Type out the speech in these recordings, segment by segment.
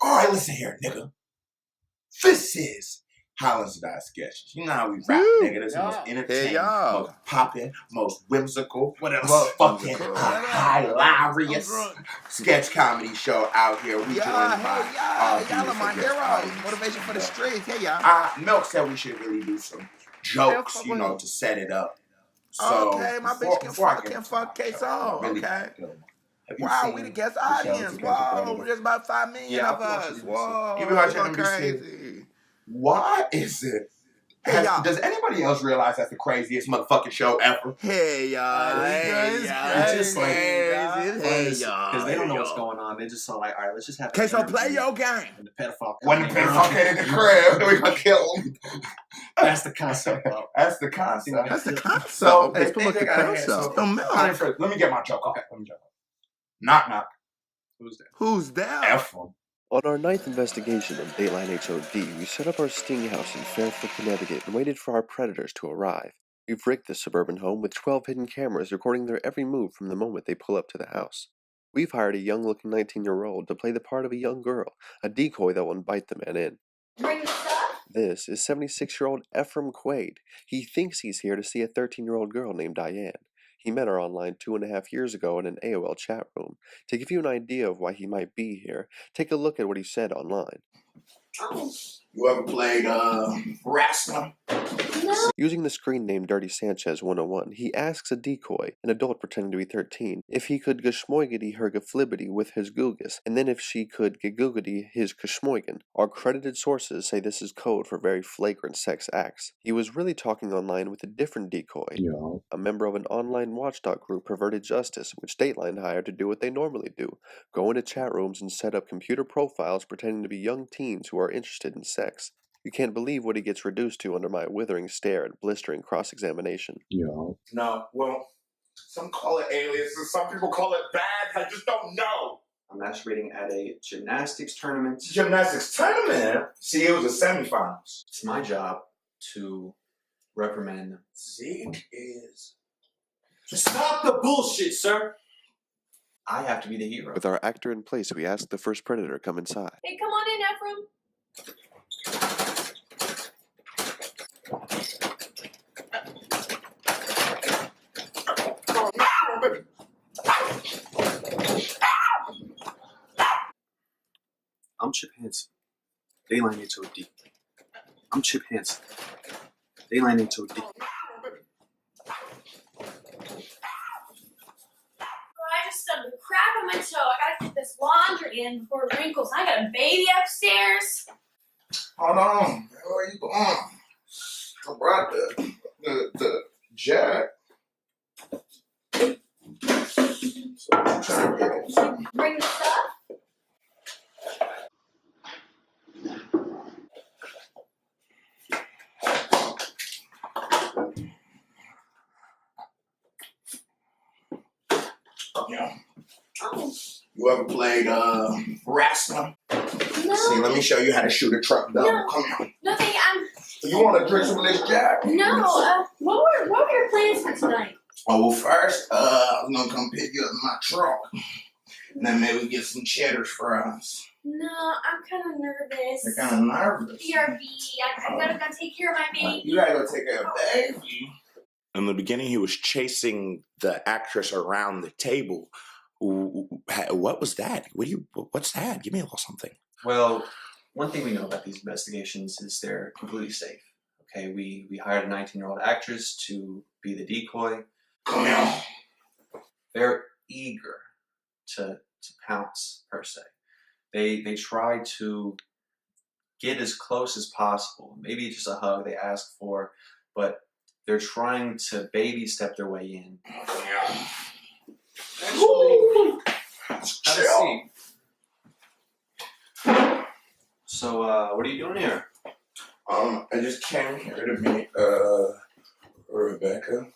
All right, listen here, nigga. This is HighlandsorDie sketches. You know how we rap, nigga. This is the most entertaining, most popping, most whimsical, whatever, fucking hilarious sketch comedy show out here. We joined by y'all are my heroes. Motivation for the streets. Hey, y'all. Milk said we should really do some jokes, you know, to set it up. So okay, my bitch can fuck K-Song. Okay. Wow, we the guest audience. Whoa, there's about 5 million of us. Whoa, you watching crazy. Why is it? Does anybody else realize that's the craziest motherfucking show ever? Hey y'all, it's just like hey y'all, because they don't know what's going on. They just saw like, all right, let's just have. K-So, play your game. When the pedophile, came in the crib, we gonna kill him. That's the concept. That's the concept. That's the concept. So let me get my joke. Okay, let me joke. Knock knock. Who's there? Who's there? F-em. On our 9th investigation of Datline H.O.D, we set up our sting house in Fairfield, Connecticut and waited for our predators to arrive. We've rigged this suburban home with 12 hidden cameras recording their every move from the moment they pull up to the house. We've hired a young-looking 19-year-old to play the part of a young girl, a decoy that will invite the men in. Bring this up? This is 76-year-old Ephraim Quaid. He thinks he's here to see a 13-year-old girl named Diane. He met her online 2.5 years ago in an AOL chat room. To give you an idea of why he might be here, take a look at what he said online. You ever played FREDSTROM? No. Using the screen name Dirty Sanchez 101, he asks a decoy, an adult pretending to be 13, if he could gashmoigity her gaflibbity with his googus, and then if she could gagoogity his kashmoigan. Our credited sources say this is code for very flagrant sex acts. He was really talking online with a different decoy, a member of an online watchdog group, Perverted Justice, which Datline hired to do what they normally do, go into chat rooms and set up computer profiles pretending to be young teens who are interested in sex. You can't believe what he gets reduced to under my withering stare and blistering cross-examination. No, well, some call it aliases, some people call it bads, I just don't know. I'm masturbating at a gymnastics tournament. Gymnastics tournament? See, it was the semifinals. It's my job to reprimand them. Zeke is... Stop the bullshit, sir! I have to be the hero. With our actor in place, we ask the first predator to come inside. Hey, come on in, Ephraim. I'm Chip Hansen. Datline H.O.D. I'm Chip Hansen. Datline H.O.D. I just stubbed the crap on my toe. I gotta get this laundry in before it wrinkles. I got a baby upstairs. Hold on. Where are you going? I brought the jack. So I'm trying to get it. Bring the stuff? Yeah. You ever played FREDSTROM? No. See, let me show you how to shoot a truck double. No. Come on. No, thank you. You want to drink some of this jack? No. What were your plans for tonight? Oh, well, first, I'm going to come pick you up in my truck. And then maybe get some cheddar fries. No, I'm kind of nervous. You're kind of nervous. BRB. I gotta go take care of my baby. You gotta go take care of baby. In the beginning, he was chasing the actress around the table. What was that? What's that? Give me a little something. Well, one thing we know about these investigations is they're completely safe. Okay, we hired a 19-year-old actress to be the decoy. Come here. They're eager to pounce, per se. They try to get as close as possible. Maybe just a hug they ask for, but they're trying to baby step their way in. Actually, have a seat. So, what are you doing here? I just came here to meet Rebecca.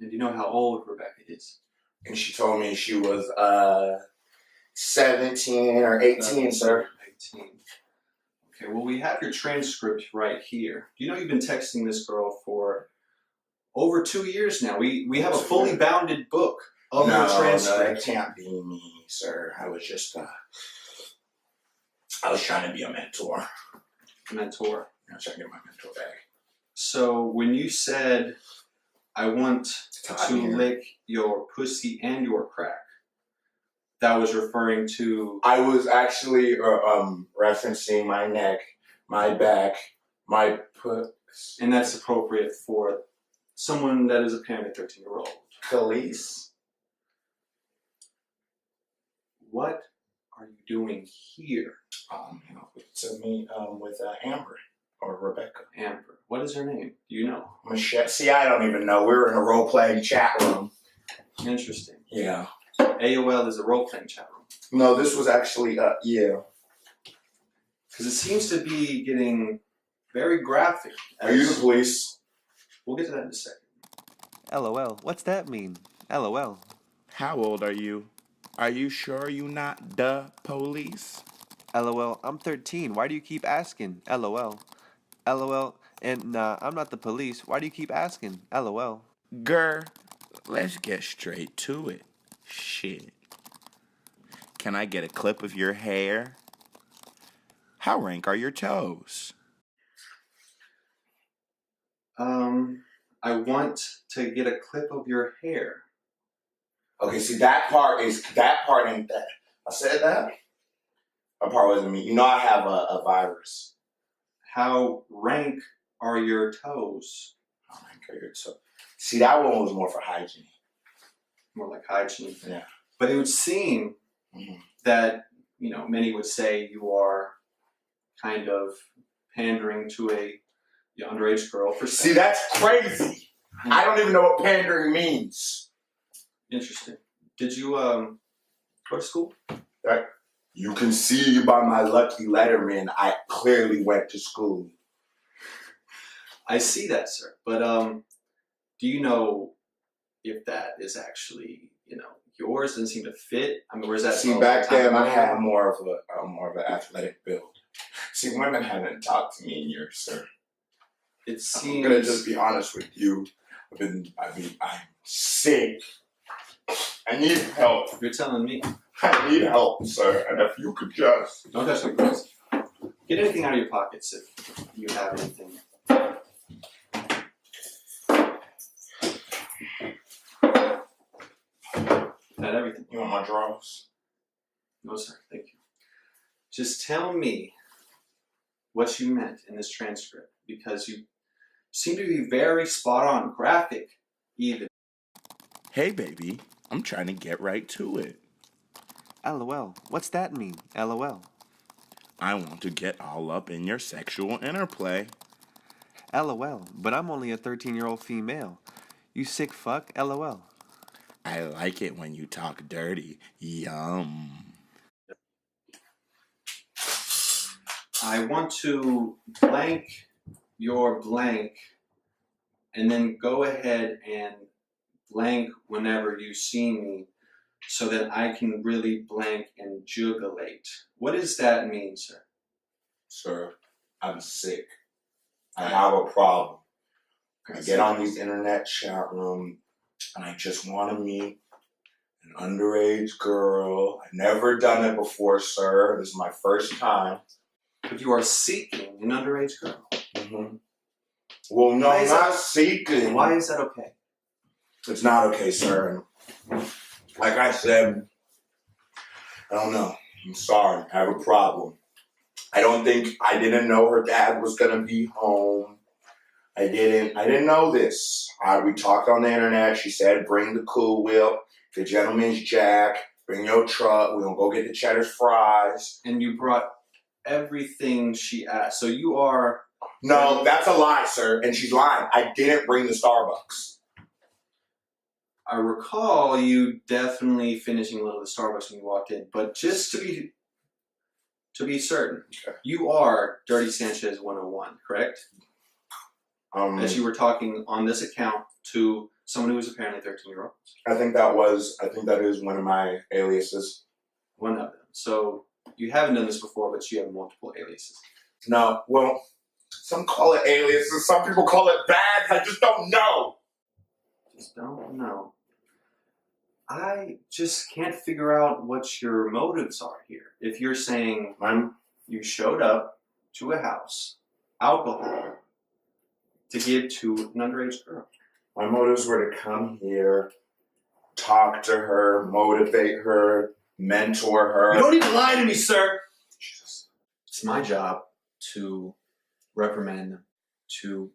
And do you know how old Rebecca is? And she told me she was 17 or 18, sir. 18. Okay, well, we have your transcript right here. You know you've been texting this girl for over 2 years now. We have a fully bounded book of your transcript. No, that can't be me, sir. I was just I was trying to be a mentor. Mentor. I was trying to get my mentor back. So when you said, I want to lick your pussy and your crack, that was referring to... I was actually referencing my neck, my back, my puss. And that's appropriate for someone that is apparently 13-year-old. Police. What are you doing here? To meet with Amber or Rebecca. Amber. What is her name? Do you know? Michelle. See, I don't even know. We were in a role-playing chat room. Interesting. Yeah. AOL is a role-playing chat room. No, this was actually, yeah. Because it seems to be getting very graphic. Are you the police? We'll get to that in a second. LOL. What's that mean? LOL. How old are you? Are you sure you not the police? LOL. I'm 13. Why do you keep asking? LOL. LOL. And nah, I'm not the police. Why do you keep asking? LOL. Grr, let's get straight to it. Shit. Can I get a clip of your hair? How rank are your toes? I want to get a clip of your hair. Okay, see, that part ain't that. I said that? That part wasn't me. You know I have a virus. How rank are your toes? How rank are your toes? See, that one was more for hygiene. More like hygiene. Yeah. But it would seem that, you know, many would say you are kind of pandering to a underage girl for sex. See, that's crazy. I don't even know what pandering means. Interesting. Did you go to school? Right. You can see by my lucky letterman, I clearly went to school. I see that, sir. But do you know if that is actually, you know, yours? Doesn't seem to fit. I mean, where's that? See, back then I had more of an athletic build. See, women haven't talked to me in years, sir. It seems. I'm gonna just be honest with you. I'm sick. I need help. You're telling me. I need help, sir. And if you could just... Don't touch my girls. Get anything out of your pockets if you have anything. Not everything. You want my drawers? No, sir. Thank you. Just tell me what you meant in this transcript, because you seem to be very spot on, graphic even. Hey, baby, I'm trying to get right to it. LOL. What's that mean? LOL. I want to get all up in your sexual interplay. LOL. But I'm only a 13-year-old female. You sick fuck? LOL. I like it when you talk dirty. Yum. I want to blank your blank and then go ahead and blank whenever you see me so that I can really blank and jugulate. What does that mean, sir? Sir, I'm sick. I have a problem. I get on these internet chat rooms and I just want to meet an underage girl. I've never done it before, sir. This is my first time. But you are seeking an underage girl. Mm-hmm. Well, no, I'm not seeking. Why is that okay? It's not okay, sir. Like I said, I don't know. I'm sorry. I have a problem. I didn't know her dad was going to be home. I didn't know this. We talked on the internet. She said, bring the Cool Whip, the gentleman's jack, bring your truck. We're going to go get the Cheddar's fries. And you brought everything she asked. So you are... No, that's a lie, sir. And she's lying. I didn't bring the Starbucks. I recall you definitely finishing a little of the Starbucks when you walked in. But just to be certain, you are Dirty Sanchez 101, correct? As you were talking on this account to someone who was apparently 13-year-old. I think that is one of my aliases. One of them. So you haven't done this before, but you have multiple aliases. No, well, some call it aliases, some people call it bads. I just don't know. Just don't know. I just can't figure out what your motives are here. If you're saying, you showed up to a house, alcohol, to give to an underage girl. My motives were to come here, talk to her, motivate her, mentor her. You don't even lie to me, sir! Jesus. It's my job to reprimand them, to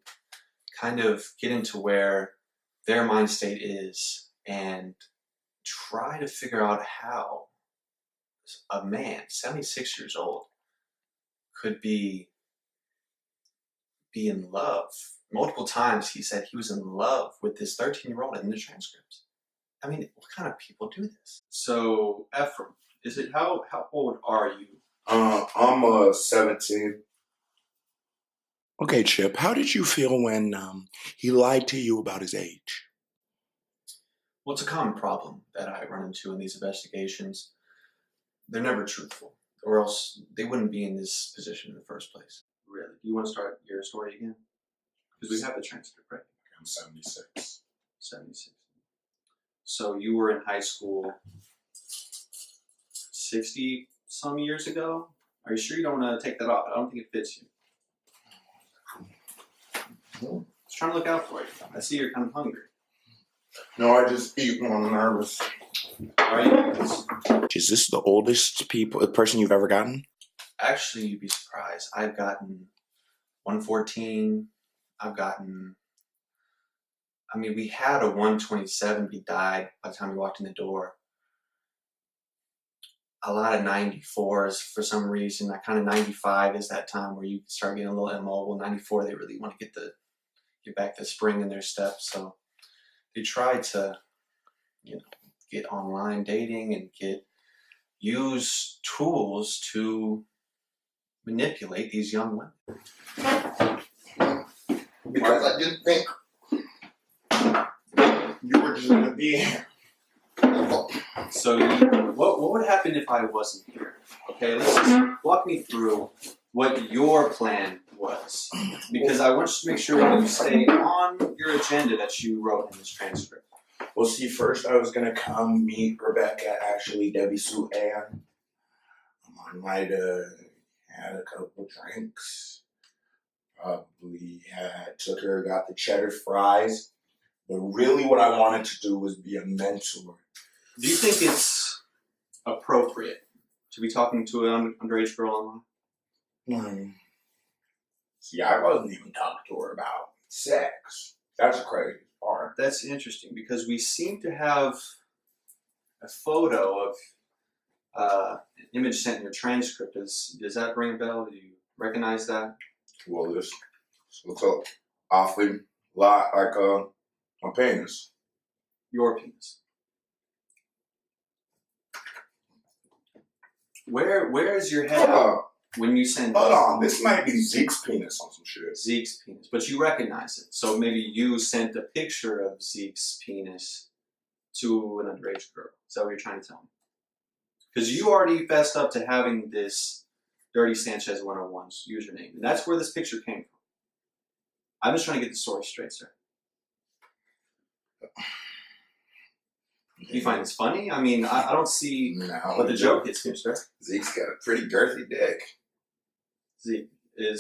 kind of get into where their mind state is and try to figure out how a man, 76 years old, could be in love. Multiple times he said he was in love with this 13-year-old in the transcripts. I mean, what kind of people do this? So, Ephraim, how old are you? I'm 17. Okay, Chip, how did you feel when he lied to you about his age? Well, it's a common problem that I run into in these investigations. They're never truthful, or else they wouldn't be in this position in the first place. Really? Do you want to start your story again? Because we have the transcript, right? I'm 76. 76. So you were in high school 60-some years ago? Are you sure you don't want to take that off? I don't think it fits you. Just trying to look out for you. I see you're kind of hungry. No, I just eat when I'm nervous. Right? Is this the oldest person you've ever gotten? Actually, you'd be surprised. I've gotten 114. We had a 127, but he died by the time he walked in the door. A lot of 94s for some reason. That kind of 95 is that time where you start getting a little immobile. 94, they really want to get back the spring in their step. So they try to, get online dating and use tools to manipulate these young women. Because I didn't think you were just going to be here. So what would happen if I wasn't here? Okay, let's just walk me through what your plan was. Because I want you to make sure you stay on your agenda that you wrote in this transcript. Well, see, first I was going to come meet Rebecca, actually, Debbie Sue Ann. I might have had a couple drinks. Probably took her, got the cheddar fries. But really what I wanted to do was be a mentor. Do you think it's appropriate to be talking to an underage girl online? See, I wasn't even talking to her about sex. That's the crazy part. That's interesting because we seem to have a photo of an image sent in your transcript. Does that ring a bell? Do you recognize that? Well, this looks awfully lot like my penis. Your penis. Where is your head up when you send Hold on, this might be Zeke's penis on some shit. Zeke's penis, but you recognize it. So maybe you sent a picture of Zeke's penis to an underage girl. Is that what you're trying to tell me? Because you already fessed up to having this Dirty Sanchez 101's username, and that's where this picture came from. I'm just trying to get the story straight, sir. You find this funny? I mean, I don't see what the joke is here, sir. Zeke's got a pretty girthy dick. Zeke, do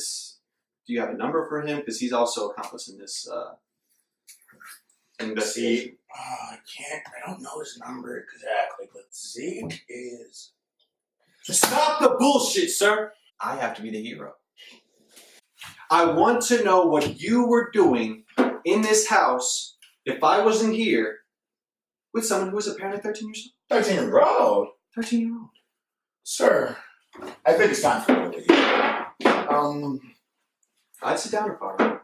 you have a number for him? Because he's also accomplice in this investigation. I don't know his number exactly, but Zeke is... Stop the bullshit, sir! I have to be the hero. I want to know what you were doing in this house if I wasn't here with someone who was apparently 13 years old. 13-year-old? 13-year-old. Sir, I think it's time for me to leave. I'd sit down if I were.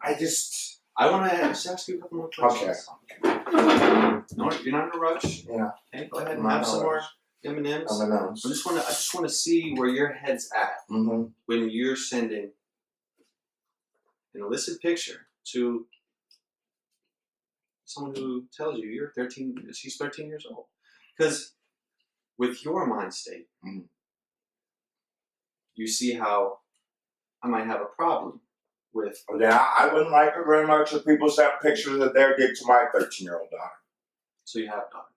I want to just ask you a couple more questions. Okay. No, you're not in a rush. Yeah. Okay, go ahead and have some more M&Ms. M&Ms. I just want to see where your head's at when you're sending an illicit picture to someone who tells you she's 13 years old. Because with your mind state, you see how I might have a problem with... Yeah, I wouldn't like it very much if people sent pictures of their dick to my 13-year-old daughter. So you have a daughter?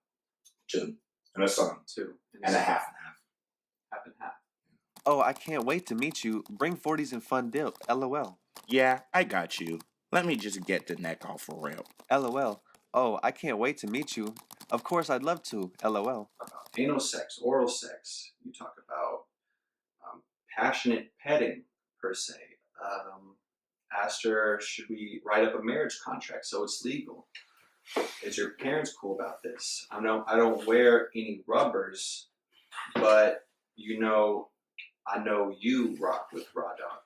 2. And a son. 2. And a half and half. Half and half. Oh, I can't wait to meet you. Bring 40s and fun dip. LOL. Yeah, I got you. Let me just get the neck off for real. LOL. Oh, I can't wait to meet you. Of course I'd love to. LOL. Anal sex, oral sex. You talk about passionate petting, per se. Asked her, should we write up a marriage contract so it's legal? Is your parents cool about this? I don't wear any rubbers, but you know, I know you rock with Raw Dog.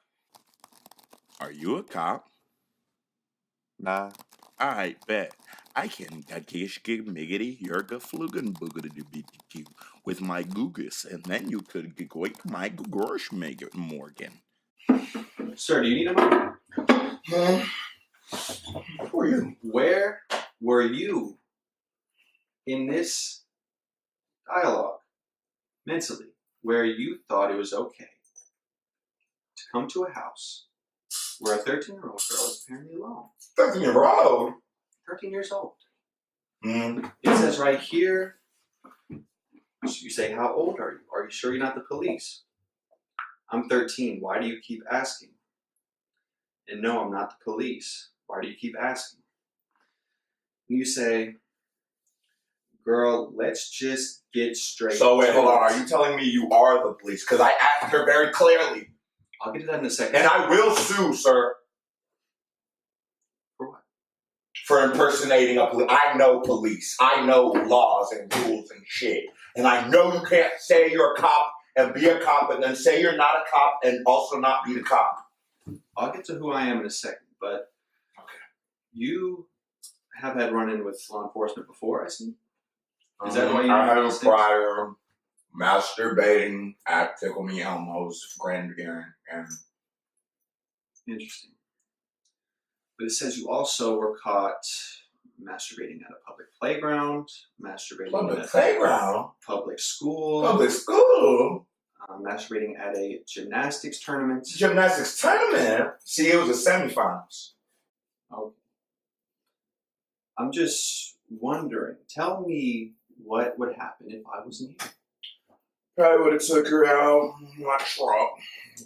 Are you a cop? Nah. I bet. I can Gagishke Miggity Yerga Flugen Boogity BTQ with my Googus, and then you could goik my Gorsh Morgan. Sir, do you need a moment? Who are you? Where were you in this dialogue, mentally, where you thought it was okay to come to a house where a 13-year-old girl is apparently alone? 13-year-old? 13 years old. Mm. It says right here, you say, how old are you? Are you sure you're not the police? I'm 13. Why do you keep asking? And no, I'm not the police. Why do you keep asking? And you say, girl, let's just get straight. So wait, hold on. Are you telling me you are the police? Because I asked her very clearly. I'll get to that in a second. And I will sue, sir. For what? For impersonating a police. I know police. I know laws and rules and shit. And I know you can't say you're a cop and be a cop and then say you're not a cop and also not be the cop. I'll get to who I am in a second, but you have had run-in with law enforcement before, I see. Is that why you I have a prior masturbating at Tickle Me Elmo's Grand and Interesting. But it says you also were caught masturbating at a public playground, masturbating at playground, public school, masturbating at a gymnastics tournament. Gymnastics tournament? See, it was the semifinals. Okay. I'm just wondering, tell me what would happen if I wasn't here. Probably would have took her out in my truck.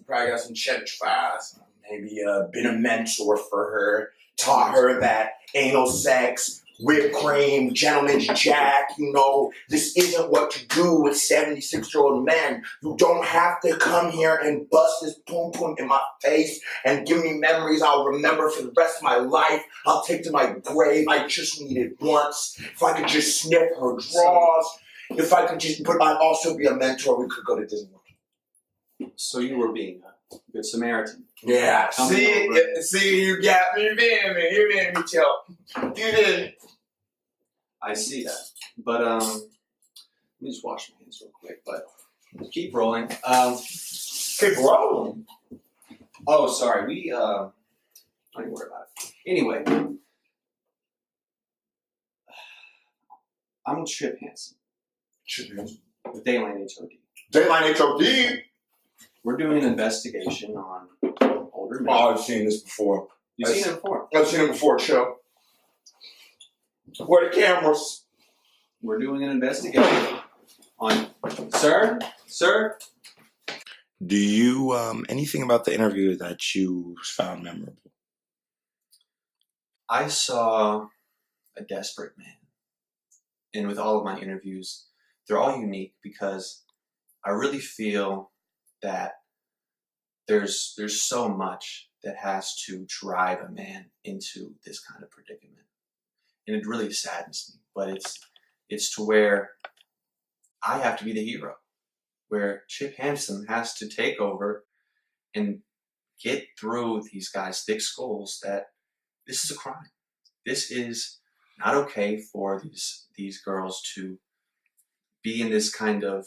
Probably got some cheddar fries. Maybe been a mentor for her. Taught her that anal sex, whipped cream, gentleman's jack, you know, this isn't what you do with 76-year-old men. You don't have to come here and bust this poom poom in my face and give me memories I'll remember for the rest of my life. I'll take to my grave. I just need it once. If I could just sniff her drawers. If I could just, but I'd also be a mentor. We could go to Disney World. So you were being a good Samaritan. Yeah. See, you got me. You made me tell. You didn't. I see that. But, let me just wash my hands real quick, but keep rolling. Keep rolling. Oh, sorry. Don't even worry about it. Anyway. I'm Chip Hansen. With Datline H.O.D. Datline H.O.D. We're doing an investigation on older men. Oh, I've seen this before. You've seen it before? I've seen it before, Chill. Where are the cameras? We're doing an investigation on... Sir? Do you, anything about the interview that you found memorable? I saw a desperate man. And with all of my interviews, they're all unique because I really feel that there's so much that has to drive a man into this kind of predicament. And it really saddens me, but it's to where I have to be the hero, where Chip Hansen has to take over and get through these guys' thick skulls that this is a crime. This is not okay for these girls to be in this kind of,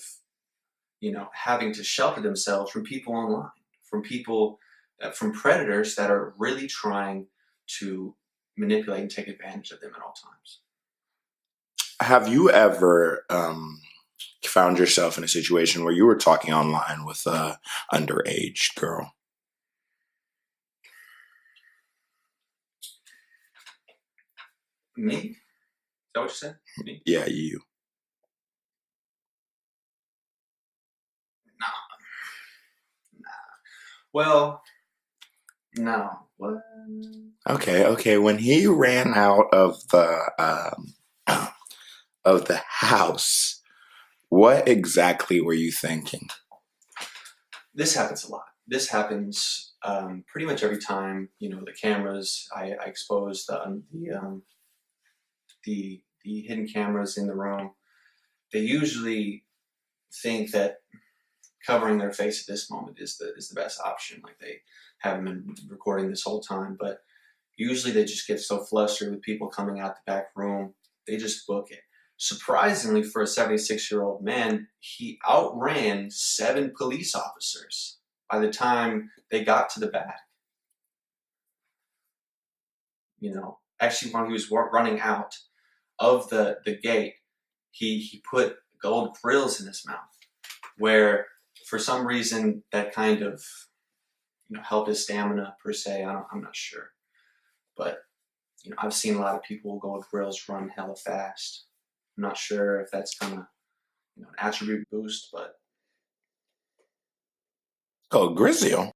having to shelter themselves from people online, from people, from predators that are really trying to manipulate and take advantage of them at all times. Have you ever found yourself in a situation where you were talking online with a underage girl? Me? Is that what you said? Me? Yeah, you. Well, no. What? Okay. When he ran out of the house, what exactly were you thinking? This happens a lot. This happens pretty much every time. The cameras. I expose the hidden cameras in the room. They usually think that covering their face at this moment is the best option. Like they haven't been recording this whole time, but usually they just get so flustered with people coming out the back room, they just book it. Surprisingly, for a 76-year-old man, he outran 7 police officers by the time they got to the back. Actually, when he was running out of the gate, he put gold grills in his mouth, where for some reason that kind of helped his stamina per se. I'm not sure, but I've seen a lot of people gold grills run hella fast. I'm not sure if that's kind of an attribute boost, but Oh, Grizzio.